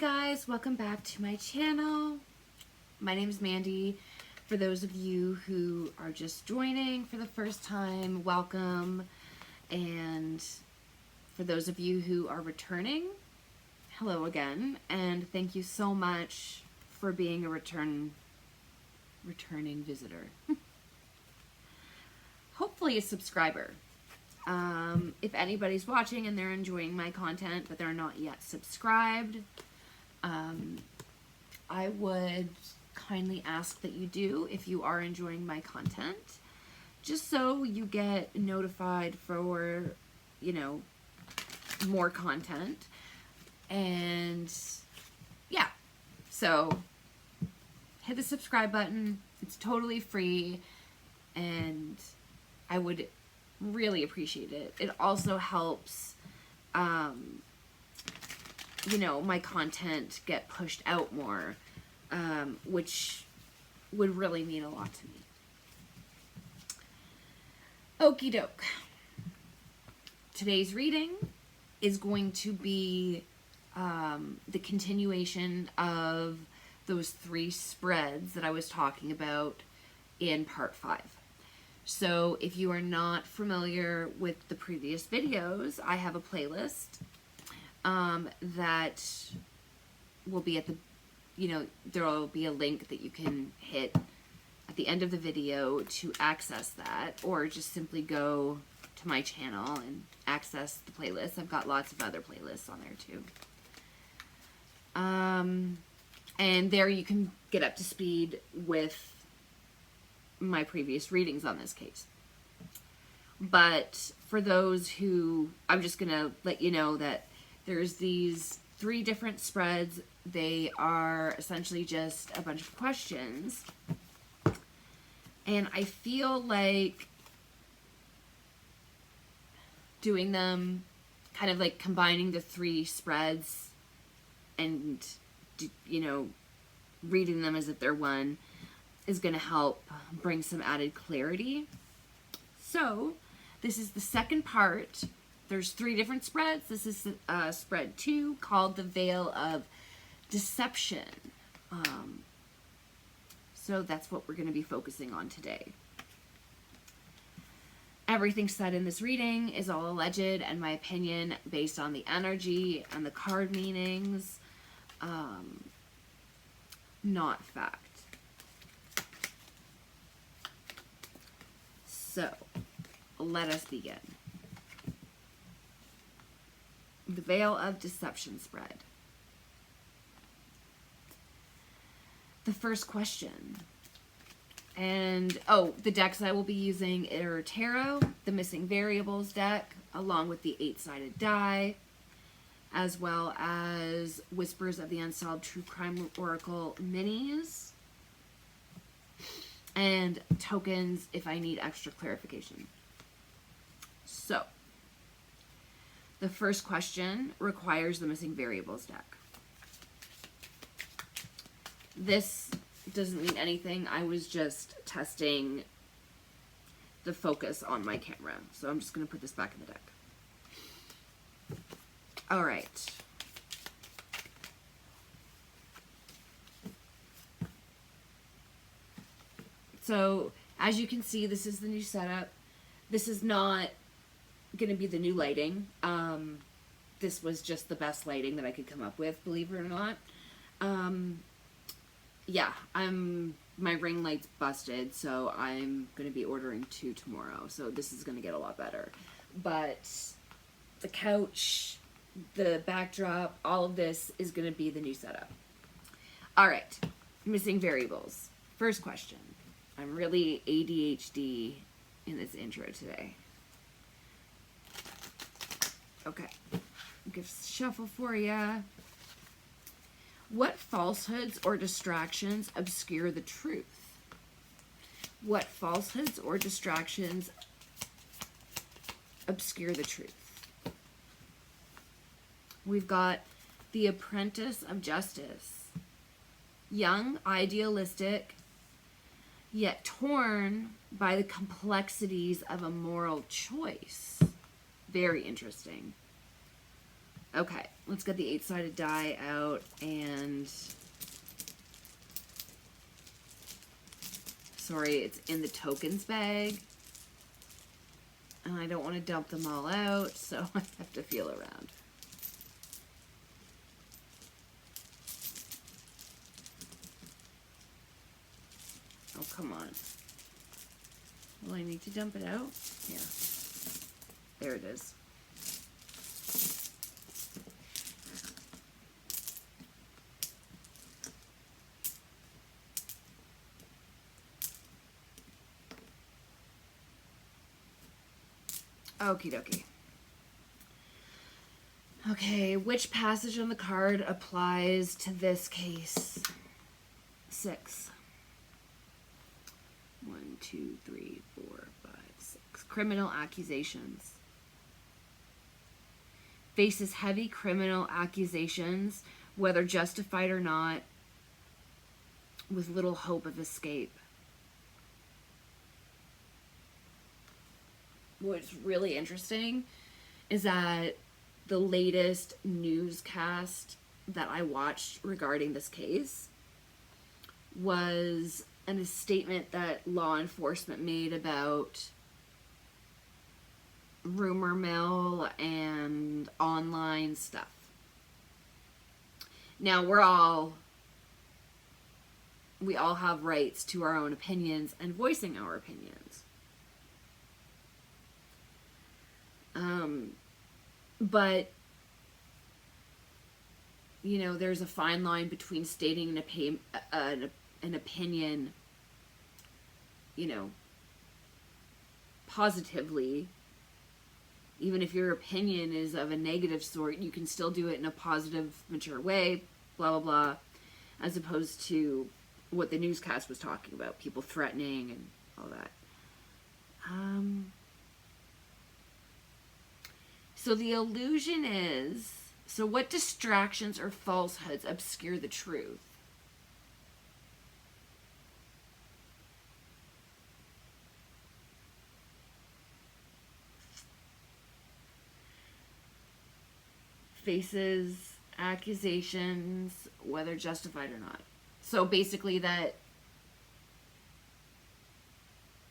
guys, welcome back to my channel. My name is Mandy. For those of you who are just joining for the first time, welcome. And for those of you who are returning, hello again. And thank you so much for being a returning visitor. Hopefully a subscriber. If anybody's watching and they're enjoying my content but they're not yet subscribed, I would kindly ask that you do if you are enjoying my content, just so you get notified for, more content. And yeah, so hit the subscribe button. It's totally free and I would really appreciate it. It also helps, my content get pushed out more, which would really mean a lot to me. Okie doke. Today's reading is going to be the continuation of those 3 spreads that I was talking about in part 5. So if you are not familiar with the previous videos, I have a playlist that will be at the, there will be a link that you can hit at the end of the video to access that, or just simply go to my channel and access the playlist. I've got lots of other playlists on there too. And there you can get up to speed with my previous readings on this case. But for those who, I'm just gonna let you know that there's these 3 different spreads. They are essentially just a bunch of questions, and I feel like doing them, kind of like combining the 3 spreads and reading them as if they're one, is going to help bring some added clarity. So this is the second part. There's 3 different spreads. This is spread 2, called the Veil of Deception. So that's what we're going to be focusing on today. Everything said in this reading is all alleged and my opinion based on the energy and the card meanings, not fact. So, let us begin. The Veil of Deception spread. The first question. And, the decks I will be using are Tarot, the Missing Variables deck, along with the 8-sided die, as well as Whispers of the Unsolved True Crime Oracle minis, and tokens if I need extra clarification. So, the first question requires the Missing Variables deck. This doesn't mean anything. I was just testing the focus on my camera. So I'm just going to put this back in the deck. All right. So as you can see, this is the new setup. This is not going to be the new lighting. This was just the best lighting that I could come up with, believe it or not. Yeah, my ring light's busted, so I'm going to be ordering 2 tomorrow. So this is going to get a lot better. But the couch, the backdrop, all of this is going to be the new setup. All right, Missing Variables. First question. I'm really ADHD in this intro today. Okay, gift shuffle for ya. What falsehoods or distractions obscure the truth? What falsehoods or distractions obscure the truth? We've got the Apprentice of Justice. Young, idealistic, yet torn by the complexities of a moral choice. Very interesting. Okay, let's get the 8-sided die out, and sorry, it's in the tokens bag, and I don't want to dump them all out, so I have to feel around. Oh, come on. Will I need to dump it out? Yeah. There it is. Okie dokie. Okay, which passage on the card applies to this case? 6. 1, 2, 3, 4, 5, 6. Criminal accusations. Faces heavy criminal accusations, whether justified or not, with little hope of escape. What's really interesting is that the latest newscast that I watched regarding this case was a statement that law enforcement made about rumor mill and online stuff. Now, we all have rights to our own opinions and voicing our opinions. But, you know, there's a fine line between stating an opinion, you know, positively. Even if your opinion is of a negative sort, you can still do it in a positive, mature way, blah, blah, blah, as opposed to what the newscast was talking about, people threatening and all that. So the illusion is, so what distractions or falsehoods obscure the truth? Faces accusations, whether justified or not. So basically that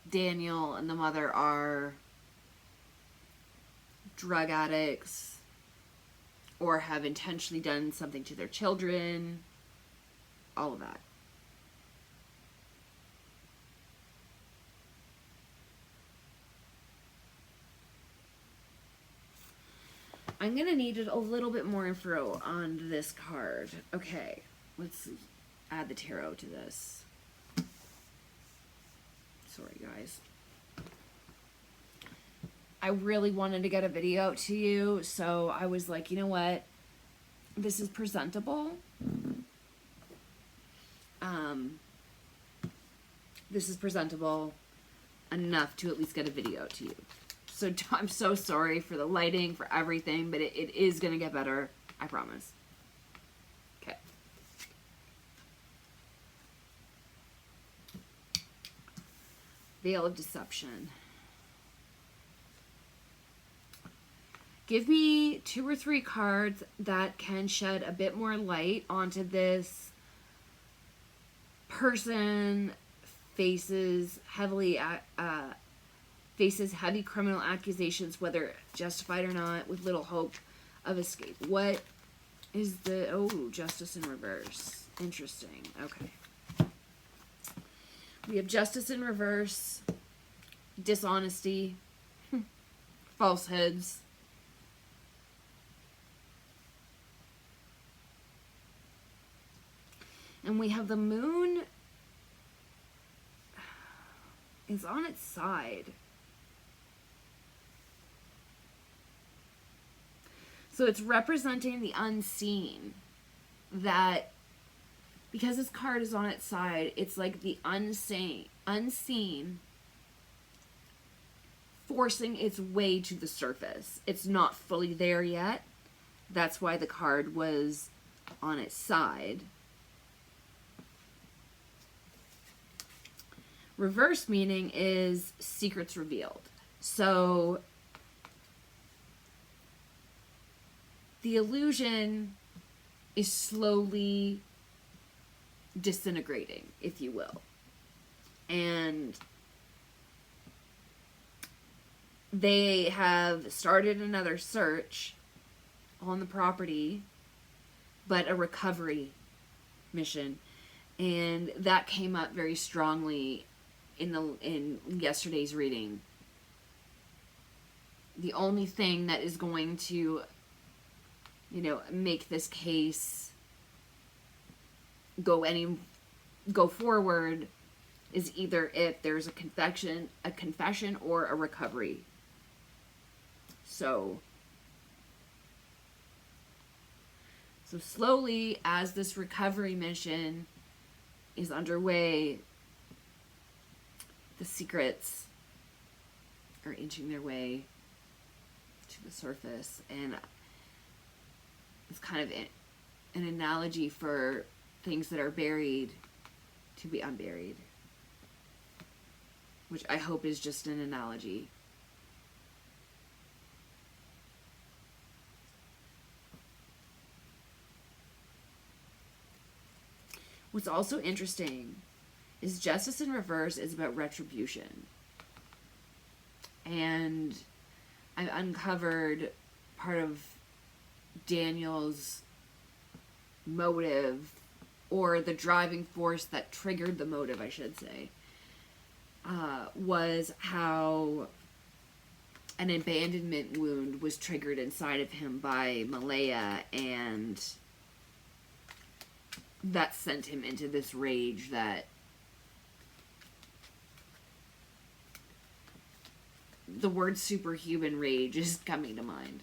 Daniel and the mother are drug addicts or have intentionally done something to their children, all of that. I'm going to need a little bit more info on this card. Okay, let's add the tarot to this. Sorry, guys. I really wanted to get a video out to you, so I was like, you know what? This is presentable. This is presentable enough to at least get a video out to you. So I'm so sorry for the lighting, for everything, but it is going to get better. I promise. Okay. Veil of Deception. Give me 2 or 3 cards that can shed a bit more light onto this person faces heavy criminal accusations, whether justified or not, with little hope of escape. What is the... Oh, Justice in reverse. Interesting. Okay. We have Justice in reverse, dishonesty, falsehoods, and we have the moon is on its side. So it's representing the unseen, that because this card is on its side, it's like the unseen forcing its way to the surface. It's not fully there yet. That's why the card was on its side. Reverse meaning is secrets revealed. So the illusion is slowly disintegrating, if you will. And they have started another search on the property, but a recovery mission. And that came up very strongly in yesterday's reading. The only thing that is going to, make this case go forward is either if there's a confession or a recovery. So slowly, as this recovery mission is underway, the secrets are inching their way to the surface. And it's kind of an analogy for things that are buried to be unburied, which I hope is just an analogy. What's also interesting is Justice in Reverse is about retribution. And I uncovered part of Daniel's motive, or the driving force that triggered the motive, I should say, was how an abandonment wound was triggered inside of him by Malaya, and that sent him into this rage that the word superhuman rage is coming to mind.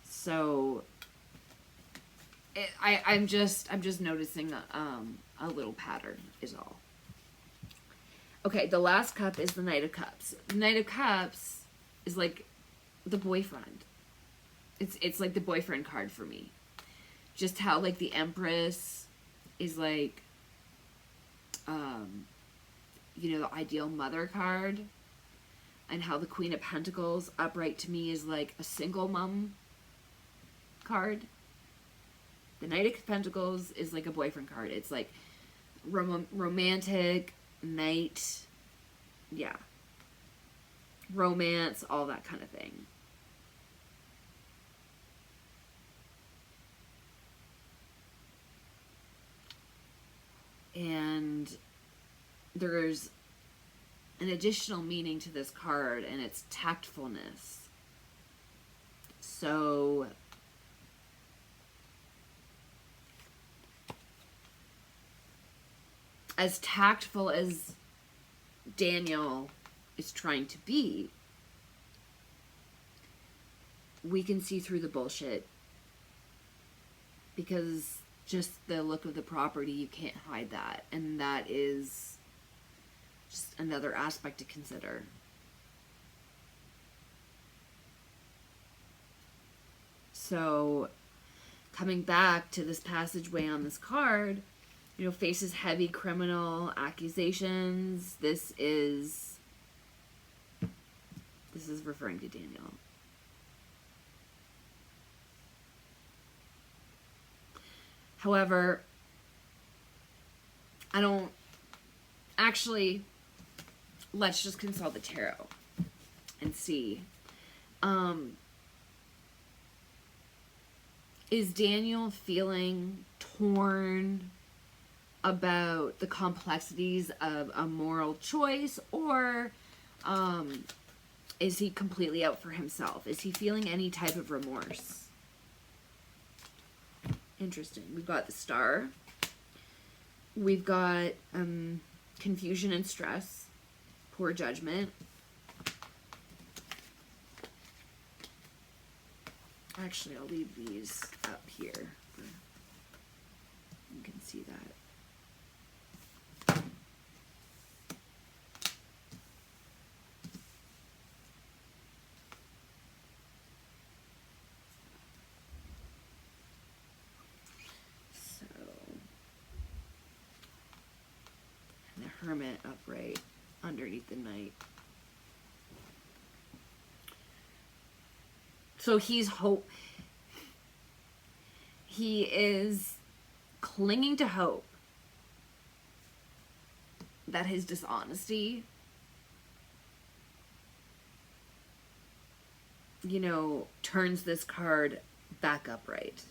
So I'm just noticing a little pattern is all. Okay, the last cup is the Knight of Cups. The Knight of Cups is like the boyfriend. It's like the boyfriend card for me. Just how like the Empress is like, the ideal mother card, and how the Queen of Pentacles upright to me is like a single mom card. The Knight of Pentacles is like a boyfriend card. It's like romantic, knight, yeah, romance, all that kind of thing. And there's an additional meaning to this card, and it's tactfulness. So as tactful as Daniel is trying to be, we can see through the bullshit, because just the look of the property, you can't hide that. And that is just another aspect to consider. So coming back to this passageway on this card, faces heavy criminal accusations. This is referring to Daniel. However, I don't actually, let's just consult the tarot and see. Is Daniel feeling torn about the complexities of a moral choice, or is he completely out for himself? Is he feeling any type of remorse? Interesting. We've got the Star. We've got confusion and stress, poor judgment. Actually, I'll leave these up here. You can see that. Hermit upright underneath the Knight. So he is clinging to hope that his dishonesty, you know, turns this card back upright.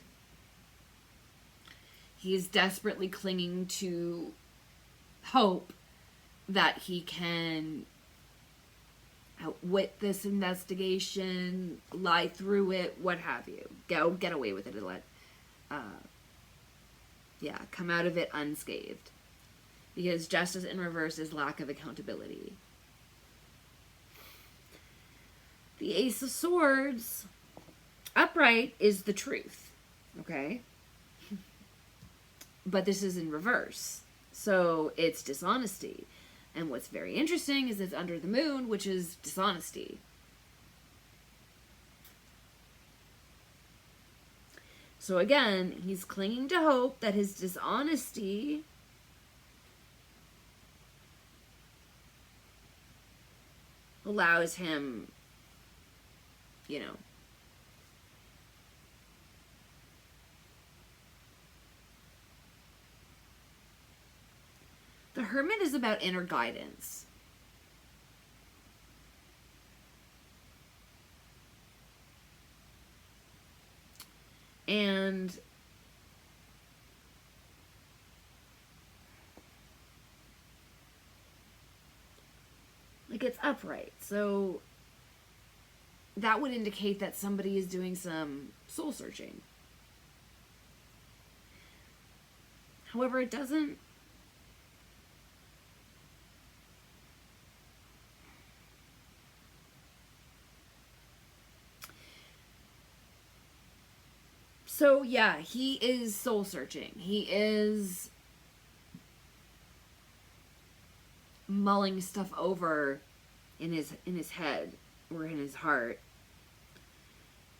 He's desperately clinging to hope that he can outwit this investigation, lie through it, what have you. Get away with it and come out of it unscathed. Because justice in reverse is lack of accountability. The Ace of Swords, upright, is the truth. Okay? But this is in reverse. So it's dishonesty. And what's very interesting is it's under the moon, which is dishonesty. So again, he's clinging to hope that his dishonesty allows him, you know, the Hermit is about inner guidance. And like it's upright. So that would indicate that somebody is doing some soul searching. However, it doesn't. So yeah, he is soul searching. He is mulling stuff over in his head or in his heart,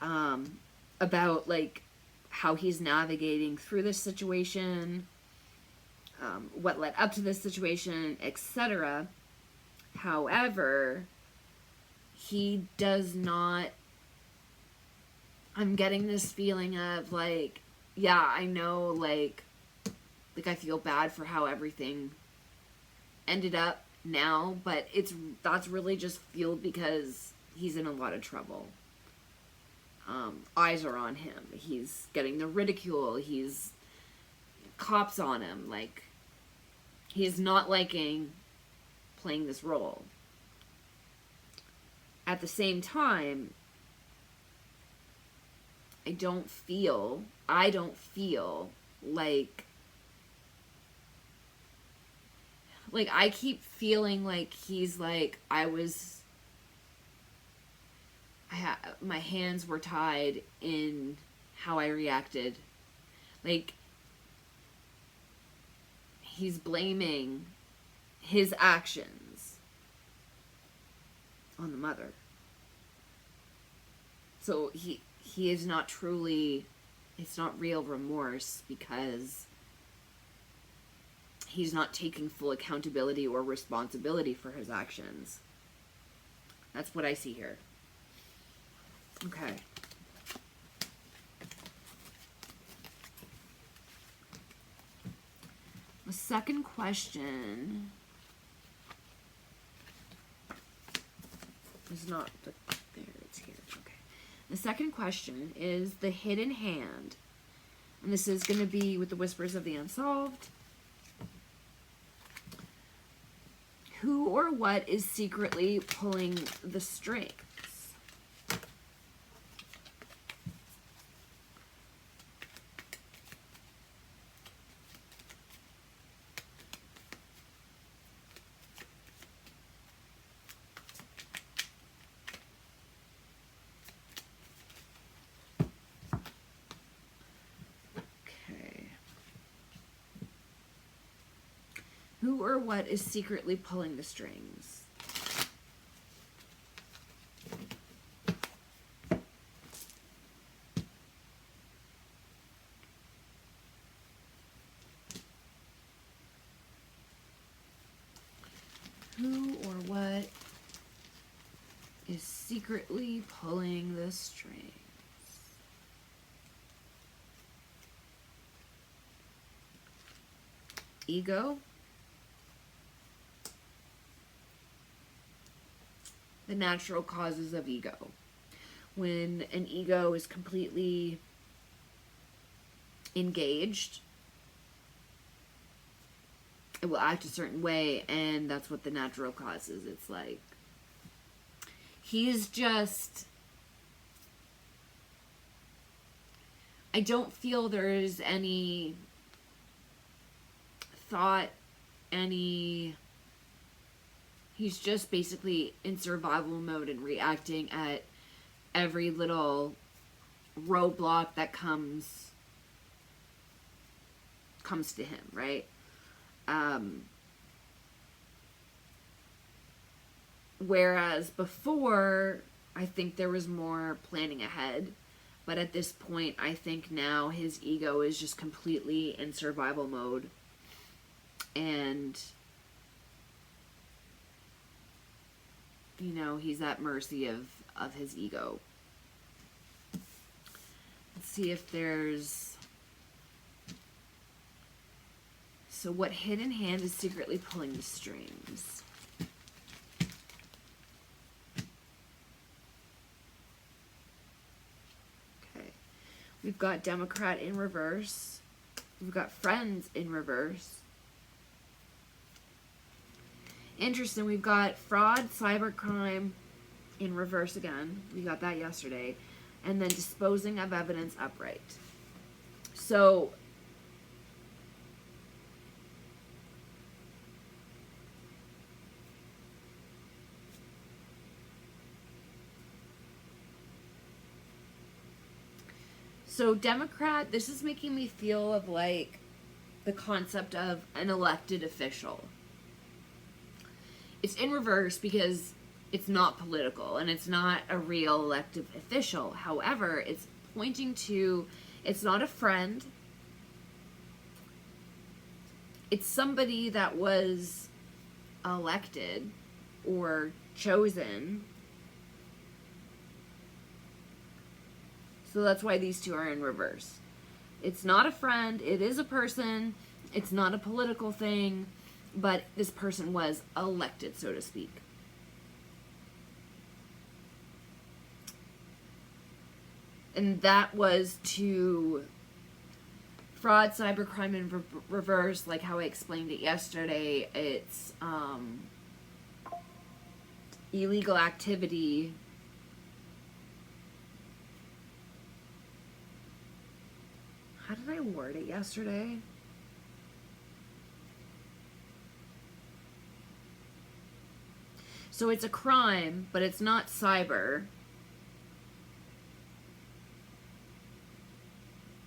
about like how he's navigating through this situation, what led up to this situation, etc. However, he does not. I'm getting this feeling of like, yeah, I know, like I feel bad for how everything ended up now, but that's really just fueled because he's in a lot of trouble. Eyes are on him. He's getting the ridicule. He's cops on him. Like, he's not liking playing this role. At the same time, I don't feel like I keep feeling like he's like, my hands were tied in how I reacted. Like, he's blaming his actions on the mother. So he is not truly, it's not real remorse because he's not taking full accountability or responsibility for his actions. That's what I see here. Okay. The second question is not there, it's here. Okay. The second question is the hidden hand. And this is going to be with the Whispers of the Unsolved. Who or what is secretly pulling the strings? Who or what is secretly pulling the strings? Who or what is secretly pulling the strings? ego. The natural causes of ego. When an ego is completely engaged, it will act a certain way, and that's what the natural cause is. It's like, he's just, I don't feel there's any thought, he's just basically in survival mode and reacting at every little roadblock that comes to him, right? Whereas before, I think there was more planning ahead. But at this point, I think now his ego is just completely in survival mode. And, you know, he's at mercy of his ego. Let's see if there's... So what hidden hand is secretly pulling the strings? Okay. We've got Democrat in reverse. We've got Friends in reverse. Interesting. We've got Fraud, Cybercrime in reverse again. We got that yesterday. And then Disposing of Evidence upright. So... So Democrat, this is making me feel of like the concept of an elected official. It's in reverse because it's not political and it's not a real elected official. However, it's pointing to, it's not a friend. It's somebody that was elected or chosen. So that's why these two are in reverse. It's not a friend. It is a person. It's not a political thing. But this person was elected, so to speak. And that was to fraud, cybercrime in reverse, like how I explained it yesterday. It's illegal activity. How did I word it yesterday? So it's a crime, but it's not cyber.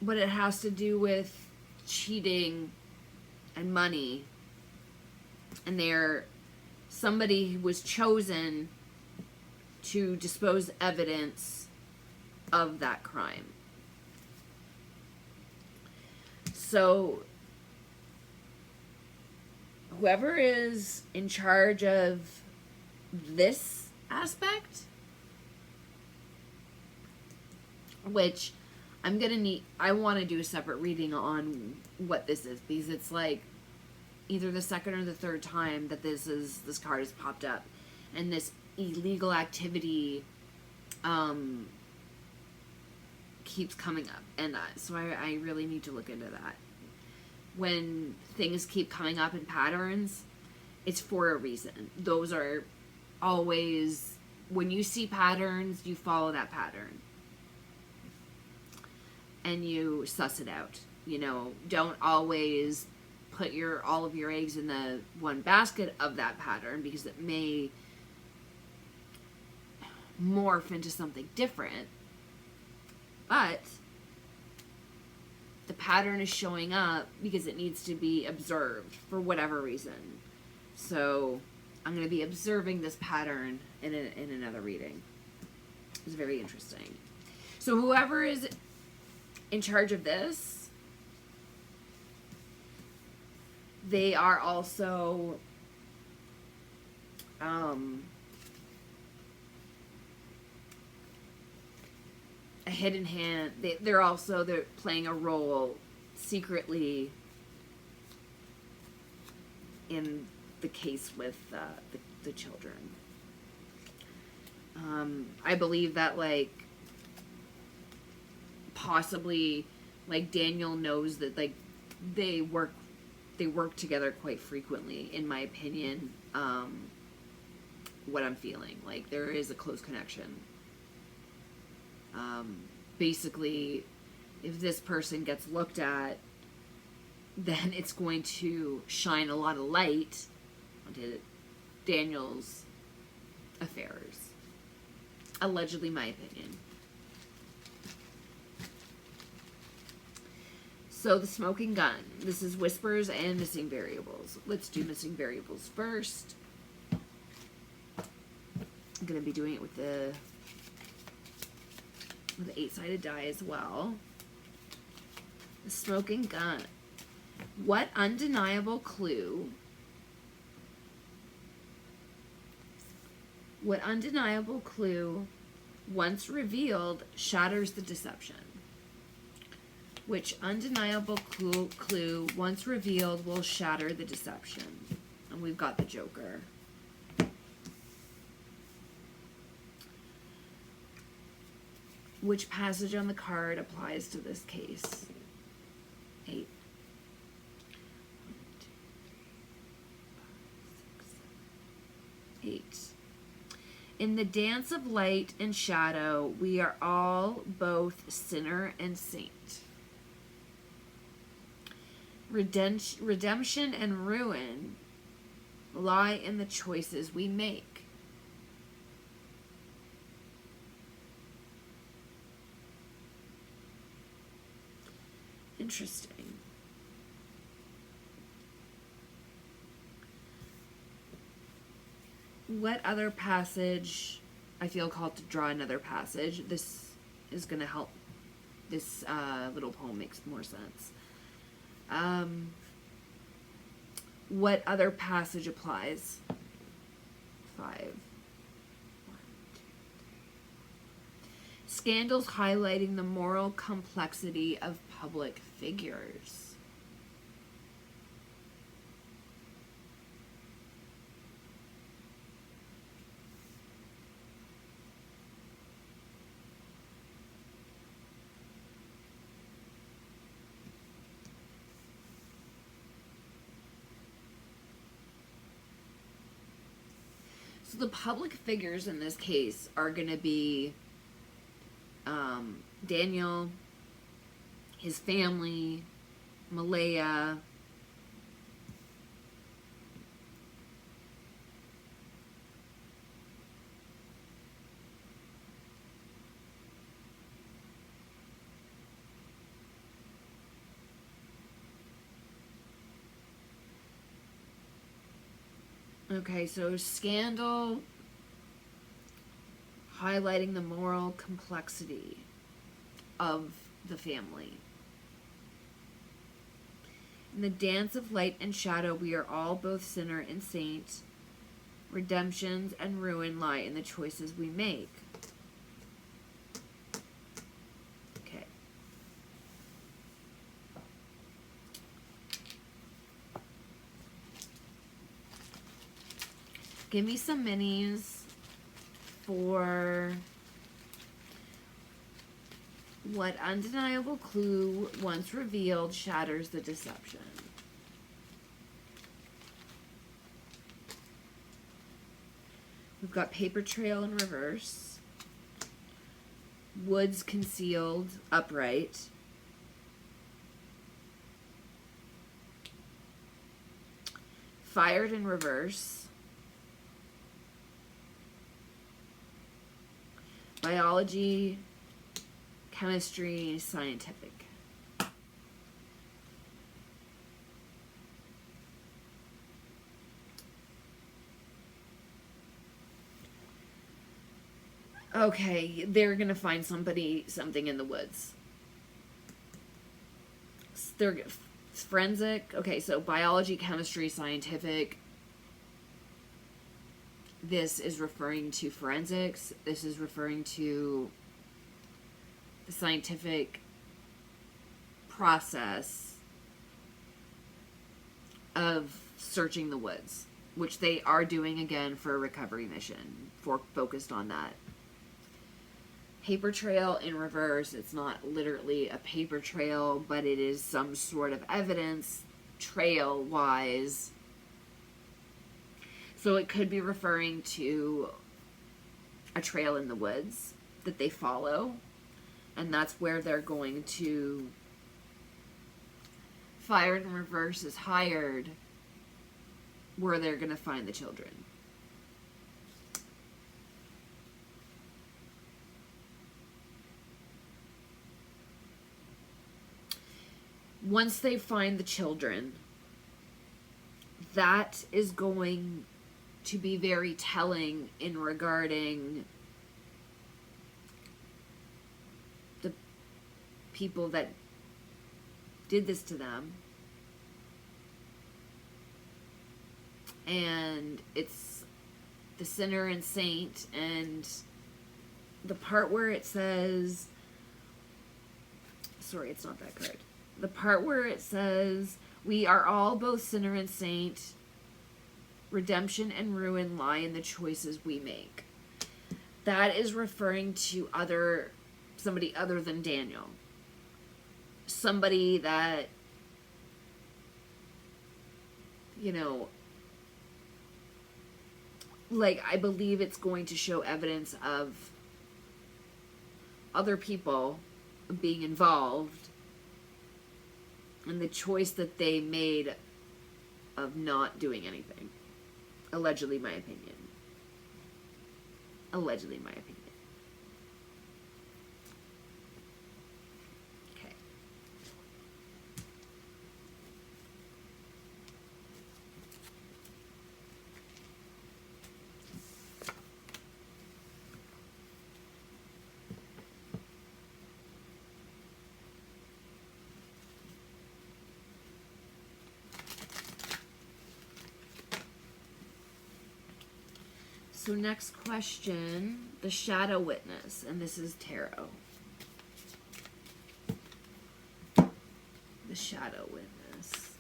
But it has to do with cheating and money. And somebody was chosen to dispose evidence of that crime. So, whoever is in charge of this aspect, which I want to do a separate reading on what this is, because it's like either the second or the third time that this card has popped up, and this illegal activity keeps coming up, and so I really need to look into that. When things keep coming up in patterns, it's for a reason. Those are always, when you see patterns, you follow that pattern and you suss it out. You know, don't always put all of your eggs in the one basket of that pattern, because it may morph into something different. But the pattern is showing up because it needs to be observed for whatever reason. So I'm going to be observing this pattern in another reading. It's very interesting. So whoever is in charge of this, they are also a hidden hand. They're playing a role secretly in the case with the children. I believe that, like, possibly, like, Daniel knows that, like, they work together quite frequently, in my opinion. What I'm feeling, like, there is a close connection. Basically, if this person gets looked at, then it's going to shine a lot of light onto Daniel's affairs. Allegedly, my opinion. So, the smoking gun. This is whispers and missing variables. Let's do missing variables first. I'm going to be doing it with the 8-sided die as well. The smoking gun. What undeniable clue once revealed shatters the deception? Which undeniable clue once revealed will shatter the deception? And we've got the Joker. Which passage on the card applies to this case? 8. 8. In the dance of light and shadow, we are all both sinner and saint. Redemption and ruin lie in the choices we make. Interesting. What other passage? I feel called to draw another passage. This is going to help. This little poem makes more sense. What other passage applies? 5. 1, 2, 3. Scandals highlighting the moral complexity of public figures. So the public figures in this case are going to be Daniel, his family, Malaya, okay, so scandal highlighting the moral complexity of the family. In the dance of light and shadow, we are all both sinner and saint. Redemptions and ruin lie in the choices we make. Okay. Give me some minis for what undeniable clue once revealed shatters the deception. We've got paper trail in reverse, woods concealed upright, fired in reverse, biology, chemistry, scientific. Okay, they're gonna find something in the woods. They're forensic. Okay, so biology, chemistry, scientific. This is referring to forensics. This is referring to the scientific process of searching the woods, which they are doing again for a recovery mission, focused on that. Paper trail in reverse. It's not literally a paper trail, but it is some sort of evidence trail wise. So it could be referring to a trail in the woods that they follow, and that's where they're going to. Fired in reverse is hired, where they're going to find the children. Once they find the children, that is going to be very telling in regarding the people that did this to them. And it's the sinner and saint, and the part where it says, sorry, it's not that card. The part where it says, we are all both sinner and saint, redemption and ruin lie in the choices we make. That is referring to somebody other than Daniel. Somebody that, like, I believe it's going to show evidence of other people being involved and the choice that they made of not doing anything. Allegedly, my opinion. Allegedly, my opinion. Okay. So next question, the shadow witness, and this is tarot. The shadow witness.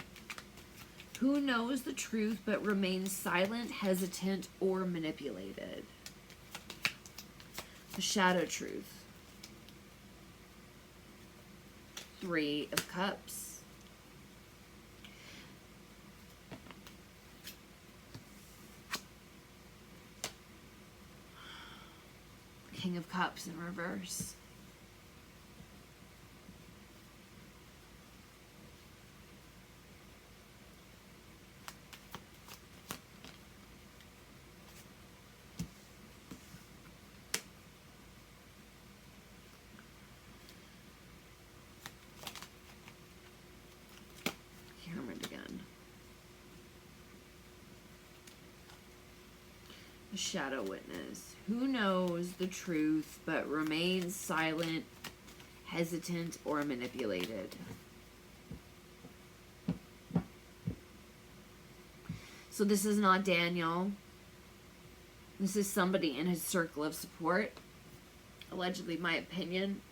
Who knows the truth but remains silent, hesitant, or manipulated? The shadow truth. 3 of Cups. King of Cups in reverse. Hermit again. The shadow witness. Who knows the truth but remains silent, hesitant, or manipulated? So this is not Daniel. This is somebody in his circle of support. Allegedly, my opinion.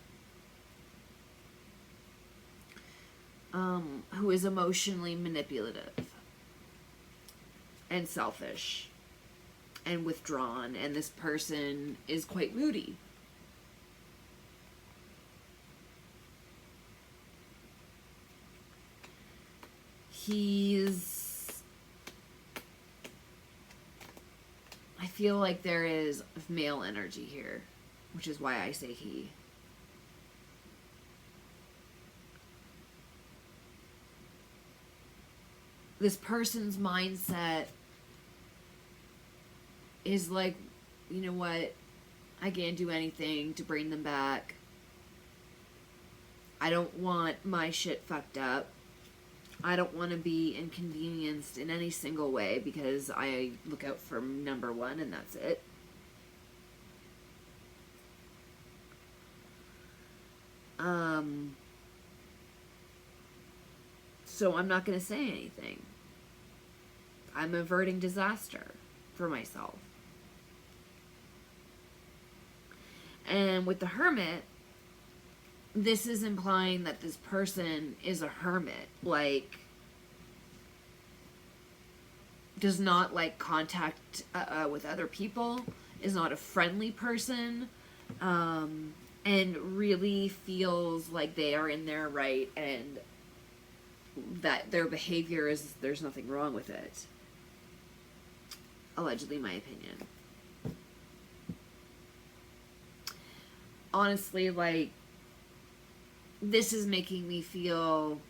Who is emotionally manipulative and selfish and withdrawn, and this person is quite moody. I feel like there is male energy here, which is why I say he. This person's mindset is like, you know what, I can't do anything to bring them back. I don't want my shit fucked up. I don't want to be inconvenienced in any single way because I look out for number one and that's it. So I'm not going to say anything. I'm averting disaster for myself. And with the Hermit, this is implying that this person is a hermit. Like, does not like contact with other people, is not a friendly person, and really feels like they are in their right and that their behavior is, there's nothing wrong with it. Allegedly, my opinion. Honestly, like, this is making me feel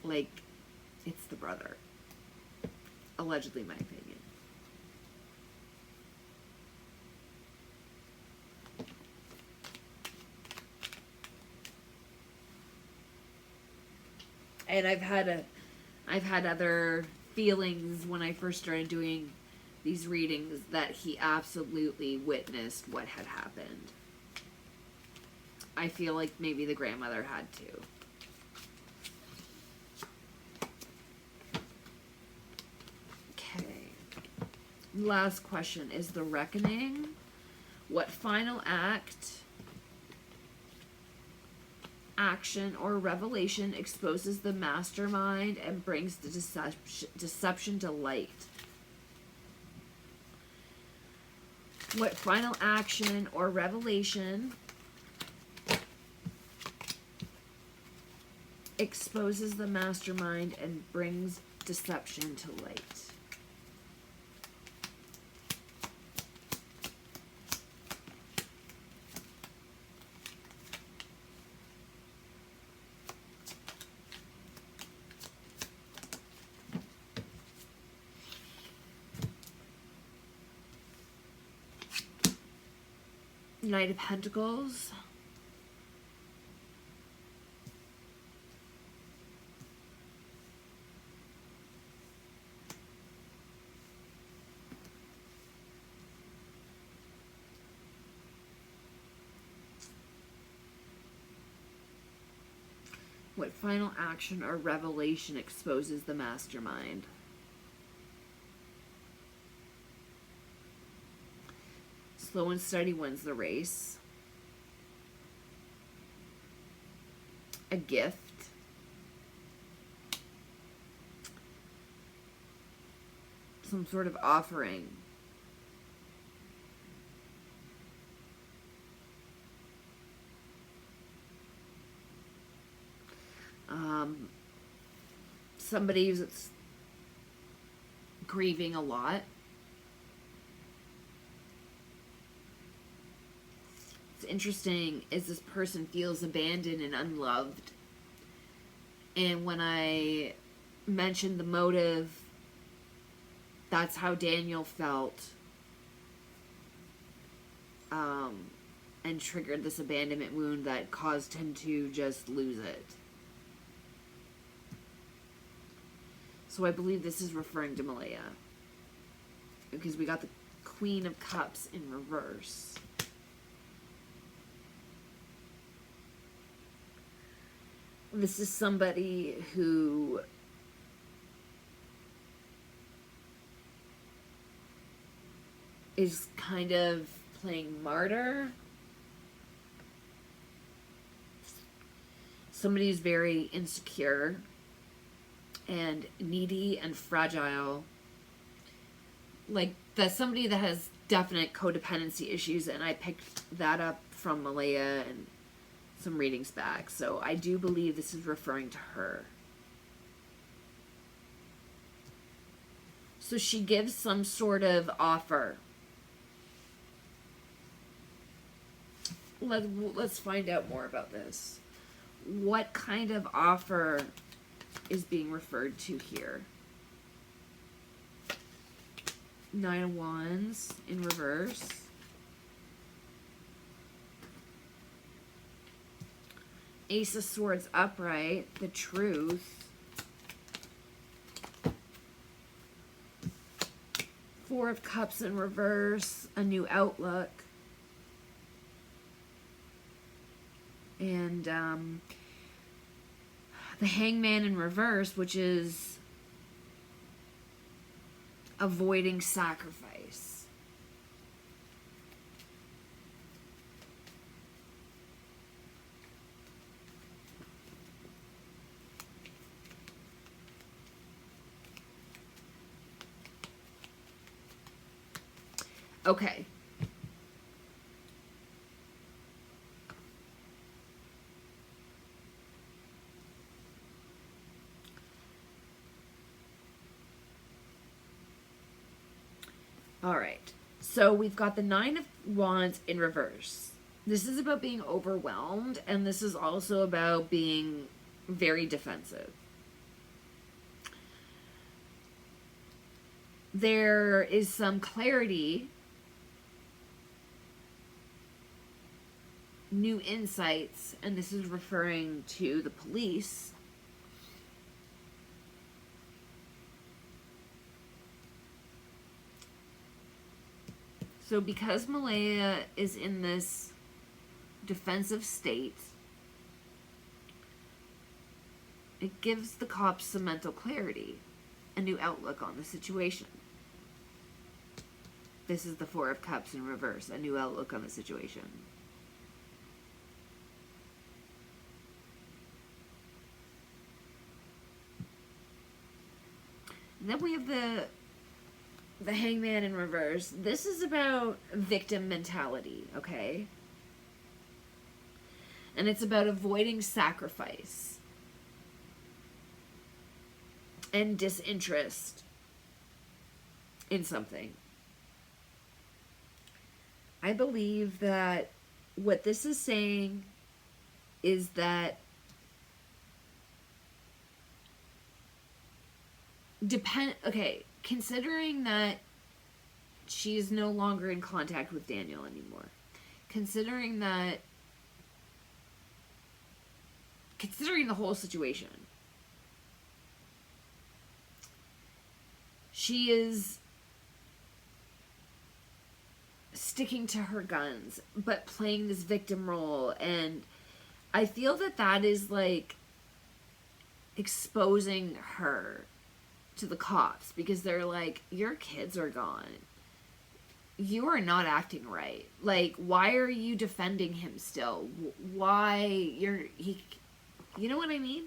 like it's the brother. Allegedly, my opinion. And I've had other feelings when I first started doing these readings that he absolutely witnessed what had happened. I feel like maybe the grandmother had to. Okay. Last question is the reckoning. What final action or revelation exposes the mastermind and brings the deception to light? What final action or revelation exposes the mastermind and brings deception to light? Knight of Pentacles. What final action or revelation exposes the mastermind? Slow and steady wins the race. A gift. Some sort of offering. Somebody who's grieving a lot. What's interesting is this person feels abandoned and unloved. And when I mentioned the motive, that's how Daniel felt. And triggered this abandonment wound that caused him to just lose it. So I believe this is referring to Malaya. Because we got the Queen of Cups in reverse. This is somebody who is kind of playing martyr. Somebody who's very insecure and needy and fragile. Like, that's somebody that has definite codependency issues, and I picked that up from Malaya and some readings back. So I do believe this is referring to her. So she gives some sort of offer. Let's find out more about this. What kind of offer is being referred to here? Nine of Wands in reverse. Ace of Swords upright. The Truth. Four of Cups in reverse. A new outlook. And the Hangman in reverse, which is avoiding sacrifice. Okay. All right. So we've got the Nine of Wands in reverse. This is about being overwhelmed, and this is also about being very defensive. There is some clarity, new insights, and this is referring to the police. So because Malaya is in this defensive state, it gives the cops some mental clarity, a new outlook on the situation. This is the Four of Cups in reverse, a new outlook on the situation. And then we have the Hangman in reverse. This is about victim mentality, okay? And it's about avoiding sacrifice and disinterest in something. I believe that what this is saying is that considering that she's no longer in contact with Daniel anymore, considering the whole situation, she is sticking to her guns, but playing this victim role, and I feel that is like exposing her to the cops, because they're like, your kids are gone. You are not acting right. Like, why are you defending him still? Why you know what I mean?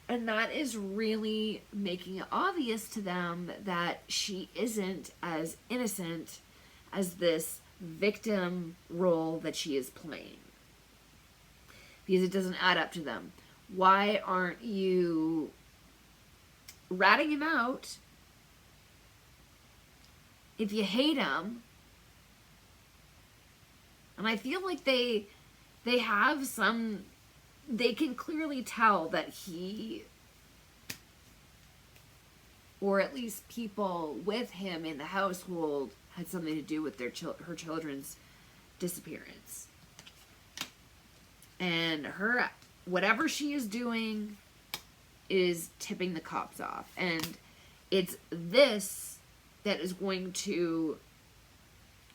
And that is really making it obvious to them that she isn't as innocent as this victim role that she is playing. Because it doesn't add up to them. Why aren't you ratting him out if you hate him? And I feel like they have some, they can clearly tell that he, or at least people with him in the household, had something to do with her children's disappearance. And whatever she is doing is tipping the cops off. And it's this that is going to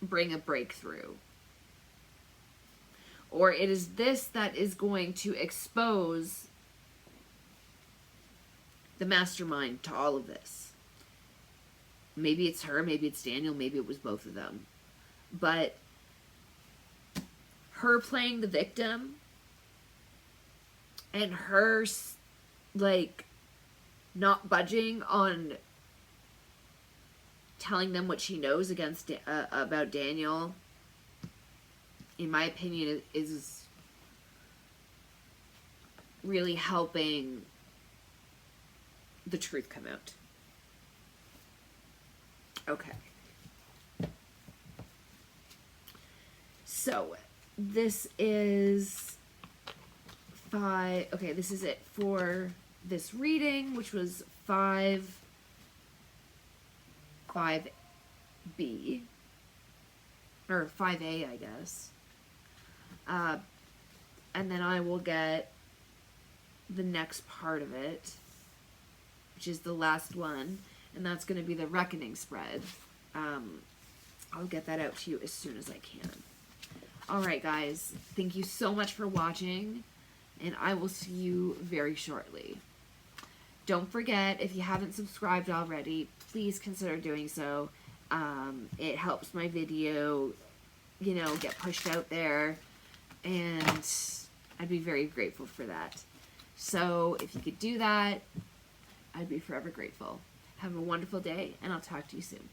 bring a breakthrough. Or it is this that is going to expose the mastermind to all of this. Maybe it's her, maybe it's Daniel, maybe it was both of them. But her playing the victim and her, like, not budging on telling them what she knows about Daniel, in my opinion, is really helping the truth come out. Okay. So, this is this is it for this reading, which was 5B. Or 5A, I guess. And then I will get the next part of it, which is the last one, and that's going to be the reckoning spread. I'll get that out to you as soon as I can. Alright guys, thank you so much for watching, and I will see you very shortly. Don't forget, if you haven't subscribed already, please consider doing so. It helps my video, get pushed out there, and I'd be very grateful for that. So if you could do that, I'd be forever grateful. Have a wonderful day, and I'll talk to you soon.